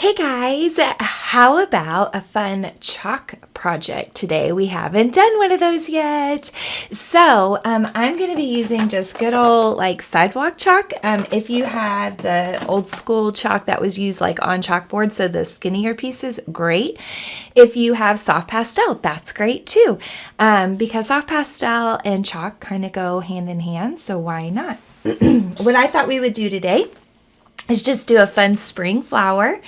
Hey guys, how about a fun chalk project today? We haven't done one of those yet. So I'm going to be using just good old like sidewalk chalk. If you have the old school chalk that was used like on chalkboard, so the skinnier pieces, great. If you have soft pastel, that's great too. Because soft pastel and chalk kind of go hand in hand, so why not? What I thought we would do today is just do a fun spring flower.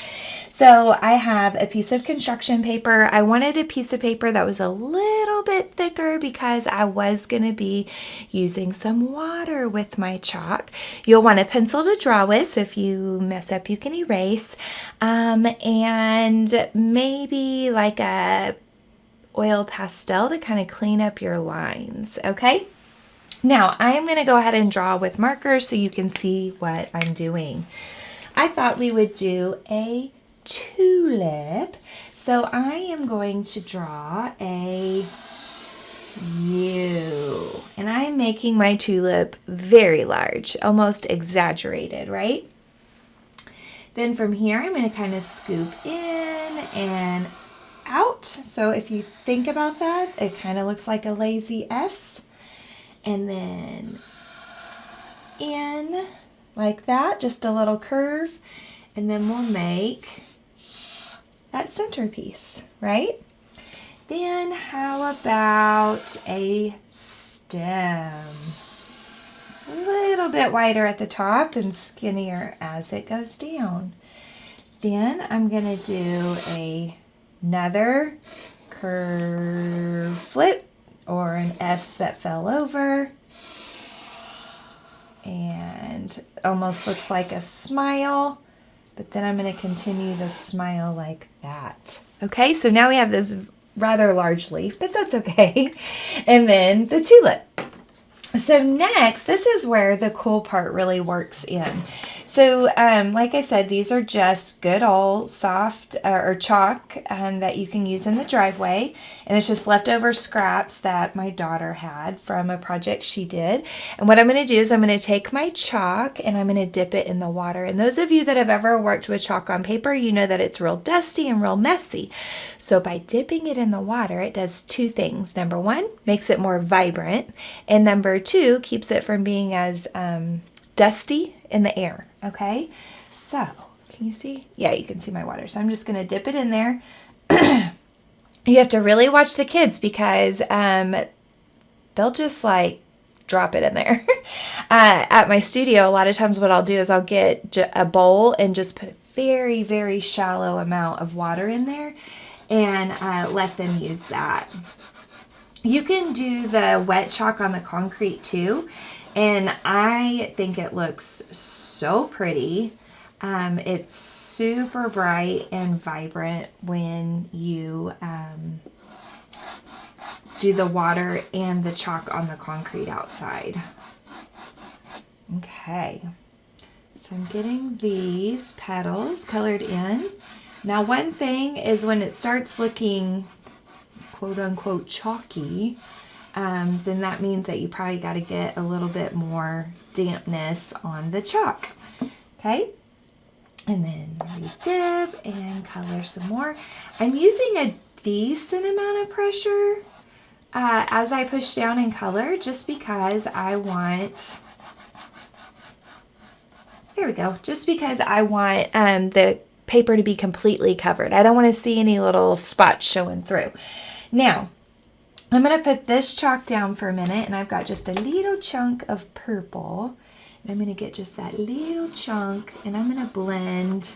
So I have a piece of construction paper. I wanted a piece of paper that was a little bit thicker because I was going to be using some water with my chalk. You'll want a pencil to draw with, so if you mess up you can erase. And maybe like a oil pastel to kind of clean up your lines, okay? Now, I'm going to go ahead and draw with markers so you can see what I'm doing. I thought we would do a tulip. So I am going to draw a U. And I'm making my tulip very large, almost exaggerated, right? Then from here, I'm going to kind of scoop in and out. So if you think about that, it kind of looks like a lazy S. And then in like that, just a little curve, and then we'll make that centerpiece, right? Then how about a stem? A little bit wider at the top and skinnier as it goes down. Then I'm gonna do another curve flip, or an S that fell over, and almost looks like a smile, but then I'm going to continue the smile like that. Okay, so now we have this rather large leaf, but that's okay. And then the tulip. So next, this is where the cool part really works in. So like I said, these are just good old soft or chalk that you can use in the driveway. And it's just leftover scraps that my daughter had from a project she did. And what I'm going to do is I'm going to take my chalk and I'm going to dip it in the water. And those of you that have ever worked with chalk on paper, you know that it's real dusty and real messy. So by dipping it in the water, it does two things. Number one, makes it more vibrant. And number two, keeps it from being as dusty in the air. Okay, so can you see? Yeah, you can see my water. So I'm just going to dip it in there. You have to really watch the kids because they'll just like drop it in there. At my studio, a lot of times what I'll do is I'll get a bowl and just put a very, very shallow amount of water in there and let them use that. You can do the wet chalk on the concrete too, and I think it looks so pretty. It's super bright and vibrant when you do the water and the chalk on the concrete outside. Okay, so I'm getting these petals colored in. Now one thing is when it starts looking quote unquote chalky, then that means that you probably got to get a little bit more dampness on the chalk. Okay, and then re-dip and color some more. I'm using a decent amount of pressure as I push down in color, just because I want, there we go, just because I want the paper to be completely covered. I don't want to see any little spots showing through. Now, I'm going to put this chalk down for a minute, and I've got just a little chunk of purple. And I'm going to get just that little chunk, and I'm going to blend,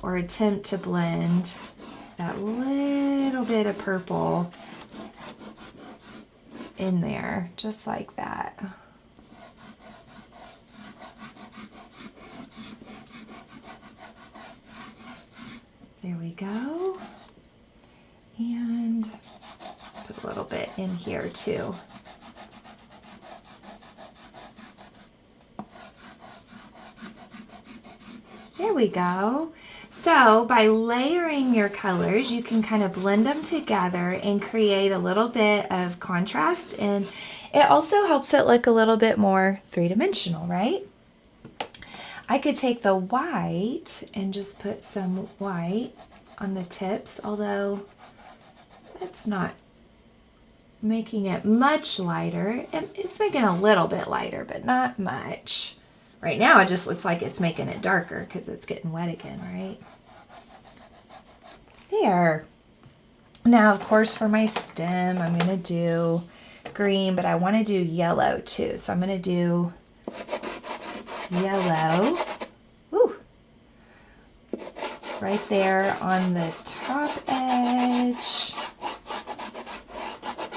or attempt to blend, that little bit of purple in there, just like that. There we go. And let's put a little bit in here too. There we go. So by layering your colors, you can kind of blend them together and create a little bit of contrast, and it also helps it look a little bit more three-dimensional, right? I could take the white and just put some white on the tips, although it's not making it much lighter. It's making a little bit lighter, but not much. Right now it just looks like it's making it darker because it's getting wet again, right? There. Now, of course, for my stem, I'm going to do green, but I want to do yellow too. So I'm going to do yellow. Ooh. Right there on the top edge.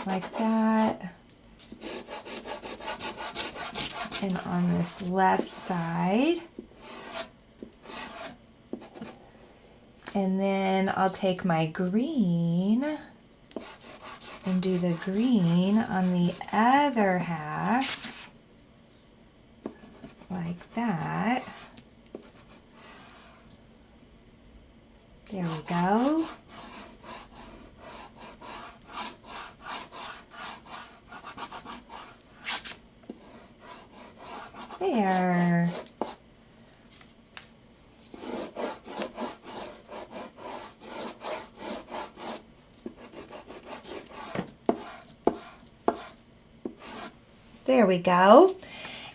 Like that. And on this left side. And then I'll take my green and do the green on the other half, like that. There we go. There. There we go.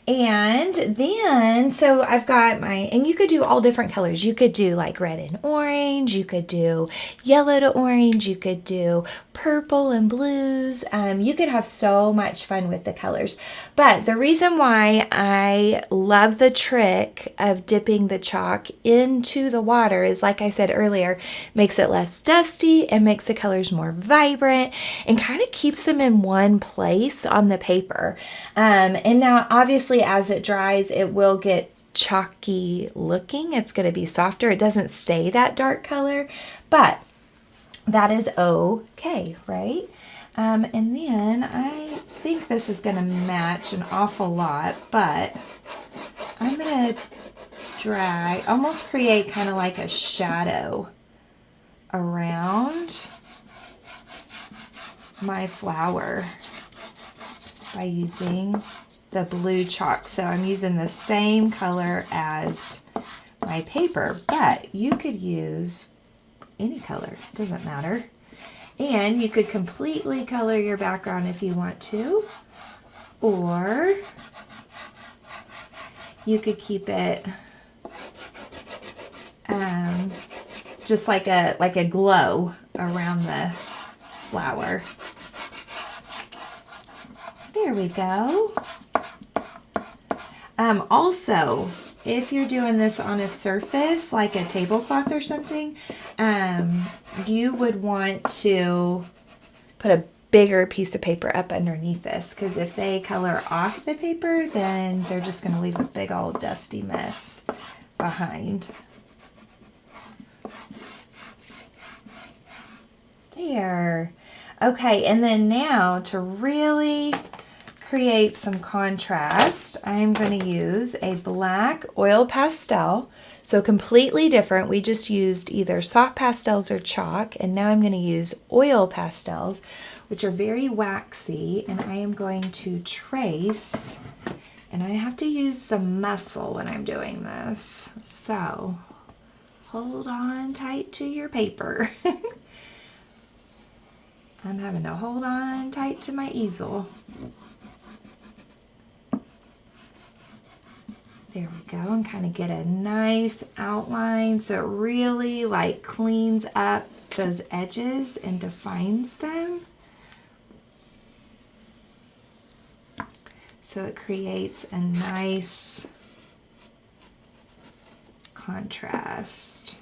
And then, so I've got my, and you could do all different colors. You could do like red and orange. You could do yellow to orange. You could do purple and blues. You could have so much fun with the colors. But the reason why I love the trick of dipping the chalk into the water is, like I said earlier, makes it less dusty and makes the colors more vibrant and kind of keeps them in one place on the paper. And now obviously as it dries, it will get chalky looking. It's going to be softer. It doesn't stay that dark color, but that is okay, right? And then I think this is going to match an awful lot, but I'm going to drag, almost create kind of like a shadow around my flower by using the blue chalk. So I'm using the same color as my paper, but you could use any color, it doesn't matter. And you could completely color your background if you want to, or you could keep it just like a glow around the flower. There we go. Also, if you're doing this on a surface like a tablecloth or something, you would want to put a bigger piece of paper up underneath this, because if they color off the paper, then they're just going to leave a big old dusty mess behind. There. Okay, and then now to really create some contrast, I'm going to use a black oil pastel. So completely different. We just used either soft pastels or chalk, and now I'm going to use oil pastels, which are very waxy, and I am going to trace, and I have to use some muscle when I'm doing this. So hold on tight to your paper. I'm having to hold on tight to my easel. There we go, and kind of get a nice outline so it really like cleans up those edges and defines them. So it creates a nice contrast.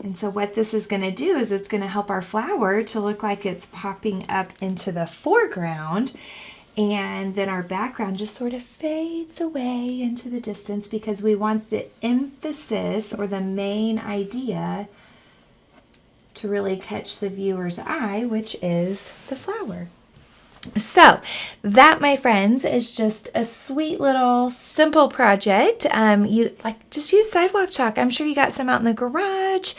And so what this is going to do is it's going to help our flower to look like it's popping up into the foreground, and then our background just sort of fades away into the distance because we want the emphasis or the main idea to really catch the viewer's eye, which is the flower. So that, my friends, is just a sweet little simple project. You just use sidewalk chalk. I'm sure you got some out in the garage,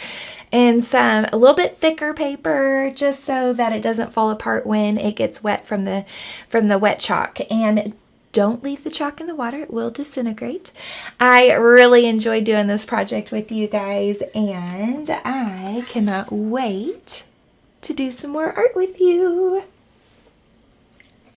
and a little bit thicker paper, just so that it doesn't fall apart when it gets wet from the wet chalk. And don't leave the chalk in the water, it will disintegrate. I really enjoyed doing this project with you guys, and I cannot wait to do some more art with you.